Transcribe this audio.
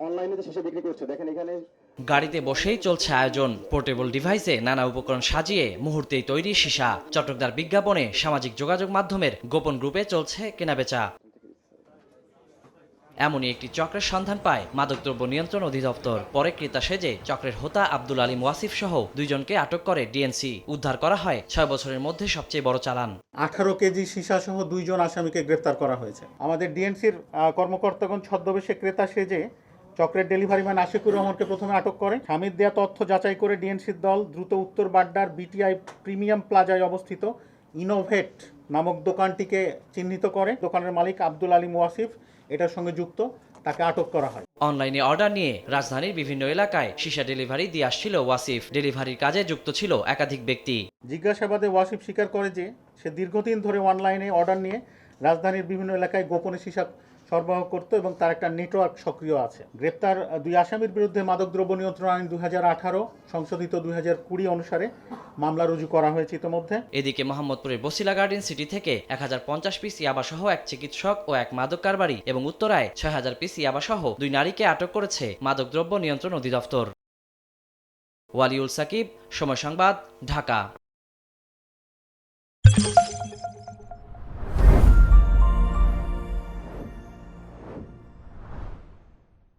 অনলাইনে যে শিশা বিক্রি করছে দেখেন এখানে গাড়িতে বসেই চলছে আয়োজন। পোর্টেবল ডিভাইসে নানা উপকরণ সাজিয়ে মুহূর্তেই তৈরি সীসা। চটকদার বিজ্ঞাপনে সামাজিক যোগাযোগ মাধ্যমের গোপন গ্রুপে চলছে কেনাবেচা। এমনই একটি চক্রের সন্ধান পায় মাদকদ্রব্য নিয়ন্ত্রণ অধিদপ্তর। পরে ক্রেতা সেজে চক্রের হোতা আব্দুল আলিম ওয়াসিফ সহ দুইজনকে আটক করে ডিএনসি। উদ্ধার করা হয় ৬ বছরের মধ্যে সবচেয়ে বড় চালান। 18 কেজি সীসা সহ দুইজন আসামিকে গ্রেফতার করা হয়েছে। আমাদের ডিএনসির কর্মকর্তাগণ ছদ্মবেশে ক্রেতা সেজে চক্রের ডেলিভারি ম্যান আশিকুর রহমানকে প্রথমে আটক করে। স্বামীর দেয়া তথ্য যাচাই করে ডিএনসির দল দ্রুত উত্তর বাড্ডার বিটিআই প্রিমিয়াম প্লাজায় অবস্থিত ইনোভেট নামক দোকানটিকে চিহ্নিত করে। দোকানের মালিক আব্দুল আলিম ওয়াসিফ এটার সঙ্গে যুক্ত, তাকে আটক করা হয়। অনলাইনে অর্ডার নিয়ে রাজধানীর বিভিন্ন এলাকায় সীসা ডেলিভারি দিয়ে আসছিল ওয়াসিফ। ডেলিভারির কাজে যুক্ত ছিল একাধিক ব্যক্তি। জিজ্ঞাসাবাদে ওয়াসিফ স্বীকার করে যে সে দীর্ঘদিন ধরে অনলাইনে অর্ডার নিয়ে রাজধানীর বিভিন্ন এলাকায় গোপনে সীসা সরবরাহ করত এবং তার একটা নেটওয়ার্ক সক্রিয় আছে। গ্রেপ্তার দুই আসামির বিরুদ্ধে মাদকদ্রব্য নিয়ন্ত্রণ আইন 2018 সংশোধিত 2020 অনুসারে মামলা রুজু করা হয়েছে ইতোমধ্যে। এদিকে মোহাম্মদপুরের বসিলা গার্ডেন সিটি থেকে 1050 পিস ইয়াবাসহ এক চিকিৎসক ও এক মাদক কারবারি এবং উত্তরায় 6000 পিস ইয়াবাসহ দুই নারীকে আটক করেছে মাদকদ্রব্য নিয়ন্ত্রণ অধিদপ্তর। ওয়ালিউল সাকিব, সময় সংবাদ, ঢাকা।